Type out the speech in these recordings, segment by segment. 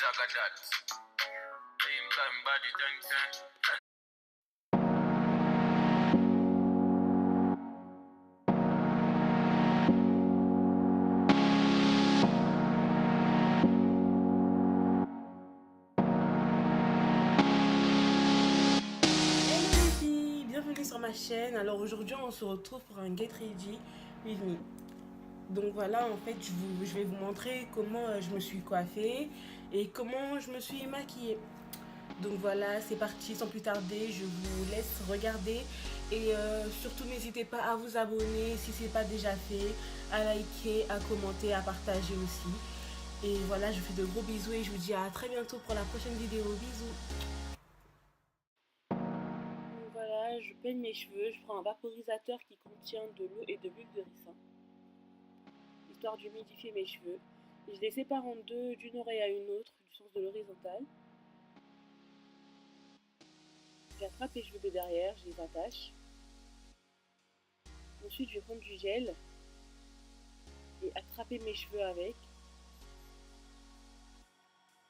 Zagadat. Same time body tension. Bienvenue sur ma chaîne. Alors aujourd'hui on se retrouve pour un Get Ready with me. Donc voilà, en fait je vais vous montrer comment je me suis coiffée et comment je me suis maquillée. Donc voilà, c'est parti, sans plus tarder, je vous laisse regarder et surtout n'hésitez pas à vous abonner si ce n'est pas déjà fait, à liker, à commenter, à partager aussi. Et voilà, je vous fais de gros bisous et je vous dis à très bientôt pour la prochaine vidéo. Bisous. Voilà, je peigne mes cheveux, je prends un vaporisateur qui contient de l'eau et de l'huile de ricin, histoire d'humidifier mes cheveux. Et je les sépare en deux, d'une oreille à une autre, du sens de l'horizontale. J'attrape les cheveux de derrière, je les attache. Ensuite, je vais prendre du gel et attraper mes cheveux avec.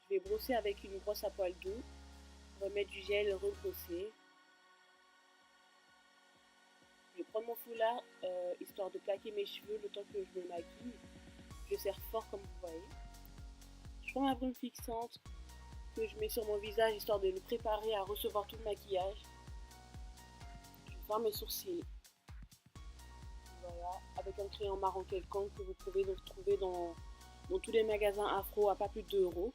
Je vais brosser avec une brosse à poils doux, remettre du gel, rebrosser. Je vais prendre mon foulard, histoire de plaquer mes cheveux le temps que je me maquille. Je serre fort comme vous voyez. Je prends ma brume fixante que je mets sur mon visage histoire de le préparer à recevoir tout le maquillage. Je vais faire mes sourcils. Voilà, avec un crayon marron quelconque que vous pouvez trouver dans tous les magasins afro à pas plus de 2 €.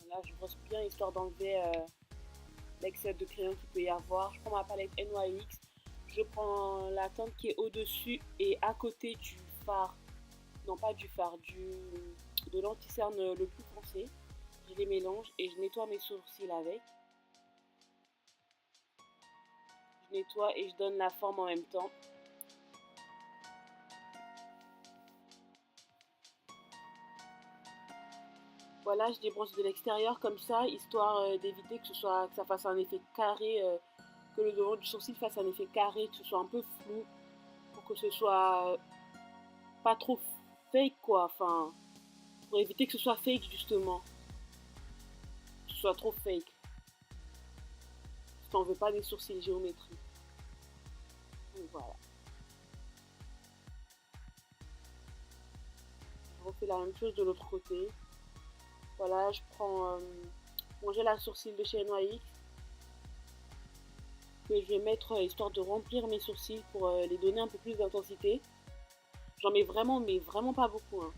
Voilà, je brosse bien histoire d'enlever l'excès de crayon qu'il peut y avoir. Je prends ma palette NYX, je prends la teinte qui est au-dessus et à côté du fard, non pas du fard, de l'anti-cerne le plus foncé. Je les mélange et je nettoie mes sourcils avec. Je nettoie et je donne la forme en même temps. Voilà, je débrosse de l'extérieur comme ça, histoire d'éviter que ça fasse un effet carré, que le devant du sourcil fasse un effet carré, que ce soit un peu flou, pour que ce soit pas trop fake quoi, enfin, pour éviter que ce soit fake justement, que ce soit trop fake. Parce qu'on veut pas des sourcils géométriques. Donc voilà. Je refais la même chose de l'autre côté. Voilà, je prends mon gel à sourcils de chez NYX que je vais mettre histoire de remplir mes sourcils pour les donner un peu plus d'intensité. J'en mets vraiment, mais vraiment pas beaucoup. Hein.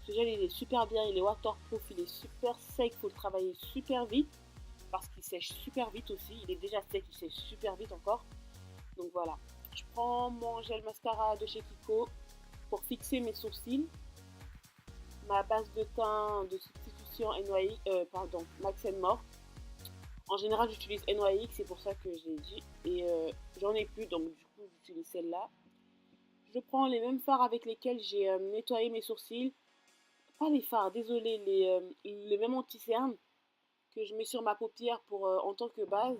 Ce gel il est super bien, il est waterproof, il est super sec, il faut le travailler super vite parce qu'il sèche super vite aussi. Il est déjà sec, il sèche super vite encore. Donc voilà. Je prends mon gel mascara de chez Kiko pour fixer mes sourcils. Ma base de teint de substitution NYX, Max More. En général, j'utilise NYX, c'est pour ça que je l'ai dit. Et j'en ai plus, donc du coup, j'utilise celle-là. Je prends les mêmes fards avec lesquels j'ai nettoyé mes sourcils. Pas les fards, désolé, le même anti-cerne que je mets sur ma paupière pour, en tant que base.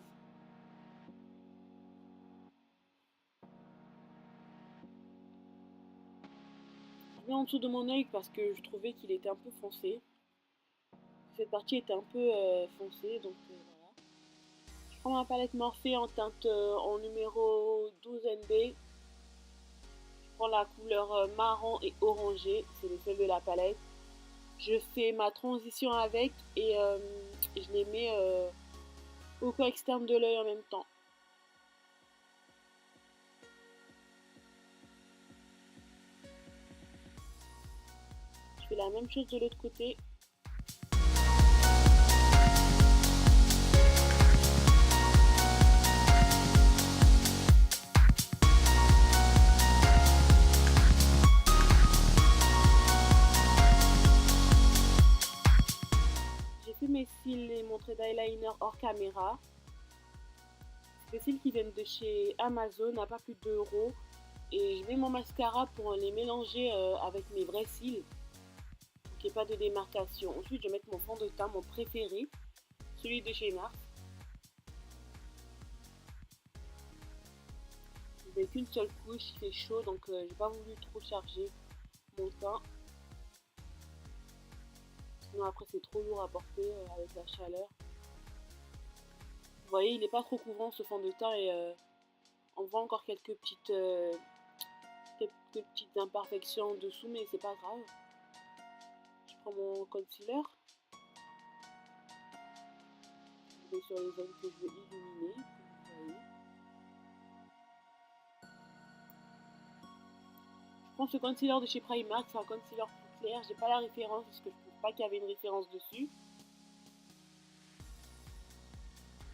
Je mets en dessous de mon œil parce que je trouvais qu'il était un peu foncé. Cette partie était un peu foncée, donc voilà. Je prends ma palette Morphe en teinte en numéro 12 NB. Je prends la couleur marron et orangé, c'est celle de la palette. Je fais ma transition avec et je les mets au coin externe de l'œil en même temps. Je fais la même chose de l'autre côté. J'ai fait mes cils et mon trait d'eyeliner hors caméra. C'est des cils qui viennent de chez Amazon à pas plus de 2 €. Et je mets mon mascara pour les mélanger avec mes vrais cils. qu'il n'y ait pas de démarcation. Ensuite, je vais mettre mon fond de teint, mon préféré, celui de chez NARS. Avec une seule couche, il fait chaud, donc j'ai pas voulu trop charger mon teint. Sinon après c'est trop lourd à porter avec la chaleur. Vous voyez, il n'est pas trop couvrant ce fond de teint et on voit encore quelques petites imperfections en dessous, mais c'est pas grave. Je prends mon concealer. Je vais sur les zones que je veux illuminer. Je prends ce concealer de chez Primark, c'est un concealer plus clair. J'ai pas la référence parce que je trouve pas qu'il y avait une référence dessus.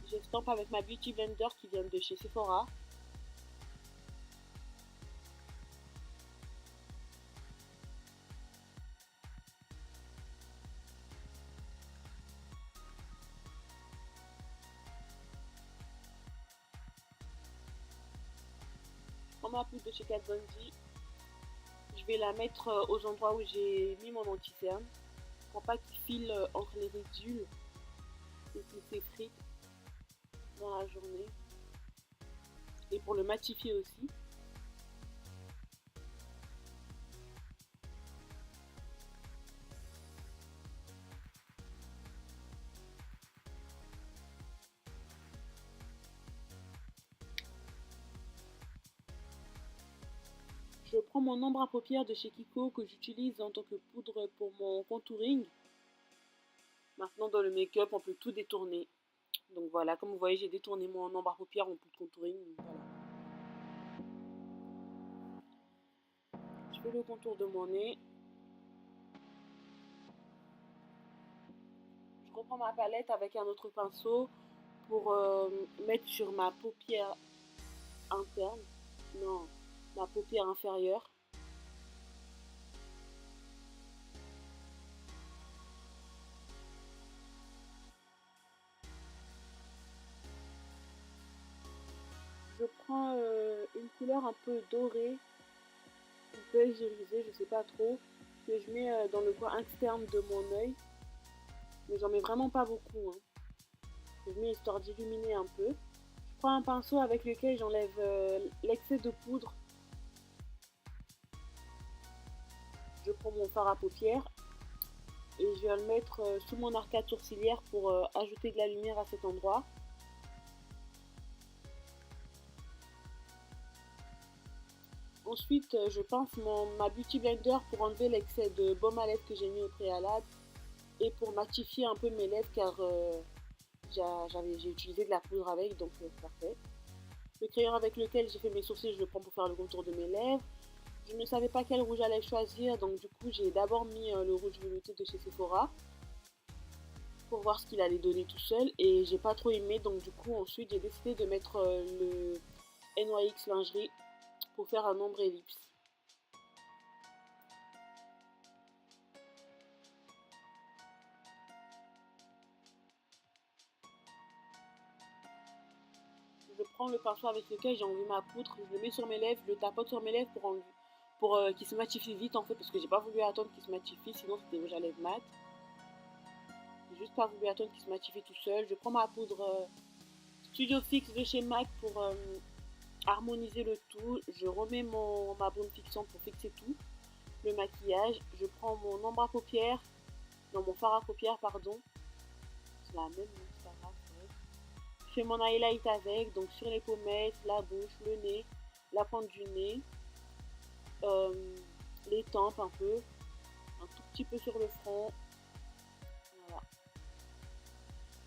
J'estompe avec ma Beauty Blender qui vient de chez Sephora. Je prends ma poudre de chez Kat Von D. Je vais la mettre aux endroits où j'ai mis mon anti-cerne pour pas qu'il file entre les ridules et qu'il s'effrite dans la journée. Et pour le matifier aussi. Je prends mon ombre à paupières de chez Kiko que j'utilise en tant que poudre pour mon contouring. Maintenant dans le make-up on peut tout détourner. Donc voilà, comme vous voyez j'ai détourné mon ombre à paupières en poudre contouring. Voilà. Je fais le contour de mon nez. Je reprends ma palette avec un autre pinceau pour mettre sur ma paupière interne. Non, ma paupière inférieure. Je prends une couleur un peu dorée, un peu irisée, je sais pas trop, que je mets dans le coin externe de mon œil. Mais j'en mets vraiment pas beaucoup. Hein. Je mets histoire d'illuminer un peu. Je prends un pinceau avec lequel j'enlève l'excès de poudre. Je prends mon fard à paupières et je vais le mettre sous mon arcade sourcilière pour ajouter de la lumière à cet endroit. Ensuite, je pince ma Beauty Blender pour enlever l'excès de baume à lèvres que j'ai mis au préalable et pour matifier un peu mes lèvres car j'ai utilisé de la poudre avec, donc c'est parfait. Le crayon avec lequel j'ai fait mes sourcils, je le prends pour faire le contour de mes lèvres. Je ne savais pas quel rouge à lèvres choisir, donc du coup j'ai d'abord mis le rouge velouté de chez Sephora pour voir ce qu'il allait donner tout seul et j'ai pas trop aimé, donc du coup ensuite j'ai décidé de mettre le NYX lingerie pour faire un ombre ellipse. Je prends le pinceau avec lequel j'ai enlevé ma poudre, je le mets sur mes lèvres, je le tapote sur mes lèvres pour qu'il se matifie vite en fait, parce que j'ai pas voulu attendre qu'il se matifie, sinon c'était rouge à lèvres mat. J'ai juste pas voulu attendre qu'il se matifie tout seul. Je prends ma poudre Studio Fix de chez MAC pour harmoniser le tout. Je remets ma baume fixante pour fixer tout, le maquillage. Je prends mon ombre à paupières, non mon fard à paupières pardon. C'est la même, c'est pas grave. Je fais mon highlight avec, donc sur les pommettes, la bouche, le nez, la pointe du nez, les tempes un peu, un tout petit peu sur le front. Voilà.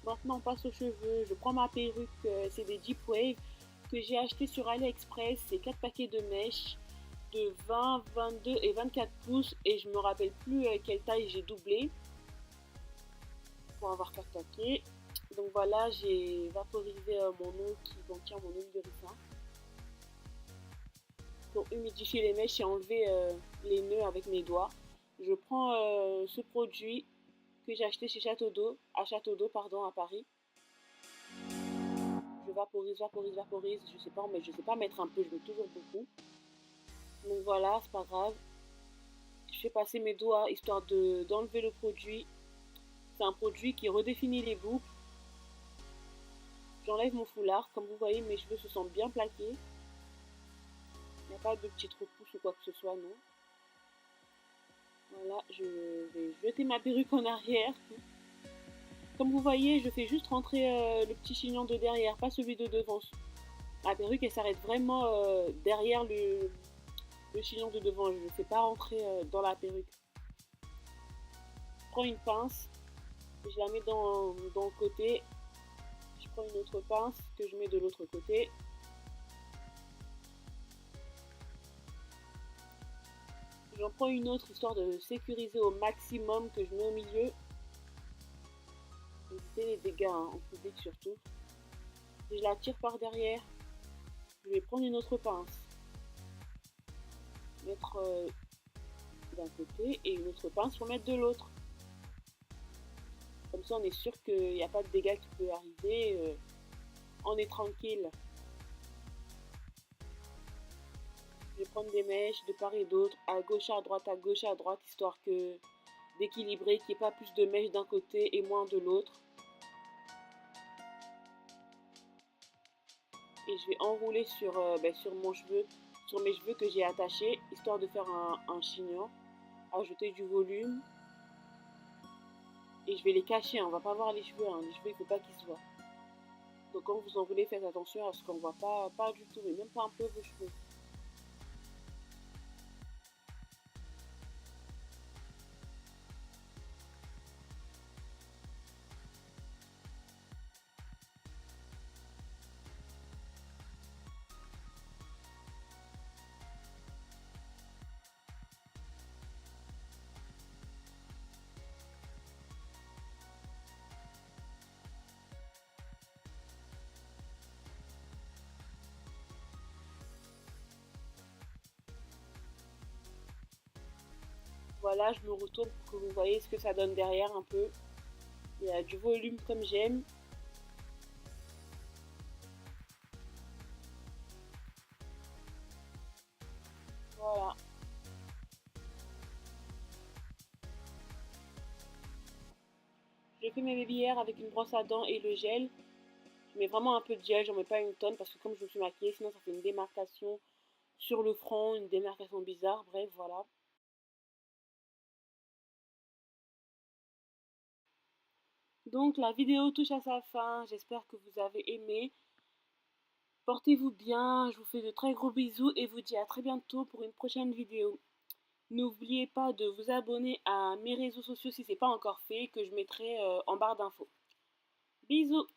Maintenant on passe aux cheveux. Je prends ma perruque, c'est des Deep Wave que j'ai acheté sur AliExpress. C'est 4 paquets de mèches de 20, 22 et 24 pouces et je me rappelle plus quelle taille j'ai doublé pour avoir 4 paquets. Donc voilà, j'ai vaporisé mon eau qui contient mon huile de ricin pour humidifier les mèches et enlever les nœuds avec mes doigts. Je prends ce produit que j'ai acheté chez Château d'Eau, à Paris. Je vaporise, je sais pas, mais je sais pas mettre un peu, je mets toujours beaucoup. Donc voilà, c'est pas grave. Je fais passer mes doigts histoire d'enlever le produit. C'est un produit qui redéfinit les boucles. J'enlève mon foulard. Comme vous voyez, mes cheveux se sentent bien plaqués. Il n'y a pas de petites repousses ou quoi que ce soit, non. Voilà, je vais jeter ma perruque en arrière. Comme vous voyez, je fais juste rentrer le petit chignon de derrière, pas celui de devant. La perruque, elle s'arrête vraiment derrière le chignon de devant. Je ne le fais pas rentrer dans la perruque. Je prends une pince, je la mets dans le côté. Je prends une autre pince que je mets de l'autre côté. J'en prends une autre histoire de sécuriser au maximum, que je mets au milieu. Éviter les dégâts en public surtout. Et je la tire par derrière. Je vais prendre une autre pince. Mettre d'un côté et une autre pince pour mettre de l'autre. Comme ça on est sûr qu'il n'y a pas de dégâts qui peut arriver. On est tranquille. Je vais prendre des mèches de part et d'autre, à gauche, à droite, histoire que d'équilibrer, qu'il n'y ait pas plus de mèches d'un côté et moins de l'autre. Et je vais enrouler sur mes cheveux que j'ai attachés, histoire de faire un chignon, ajouter du volume. Et je vais les cacher, on va pas voir les cheveux, les cheveux il faut pas qu'ils se voient. Donc quand vous enroulez, faites attention à ce qu'on voit pas du tout, mais même pas un peu vos cheveux. Voilà, je me retourne pour que vous voyez ce que ça donne derrière un peu. Il y a du volume comme j'aime. Voilà. Je fais mes baby avec une brosse à dents et le gel. Je mets vraiment un peu de gel, j'en mets pas une tonne parce que comme je me suis maquillée, sinon ça fait une démarcation sur le front, une démarcation bizarre, bref, voilà. Donc la vidéo touche à sa fin, j'espère que vous avez aimé. Portez-vous bien, je vous fais de très gros bisous et vous dis à très bientôt pour une prochaine vidéo. N'oubliez pas de vous abonner à mes réseaux sociaux si ce n'est pas encore fait, que je mettrai en barre d'infos. Bisous!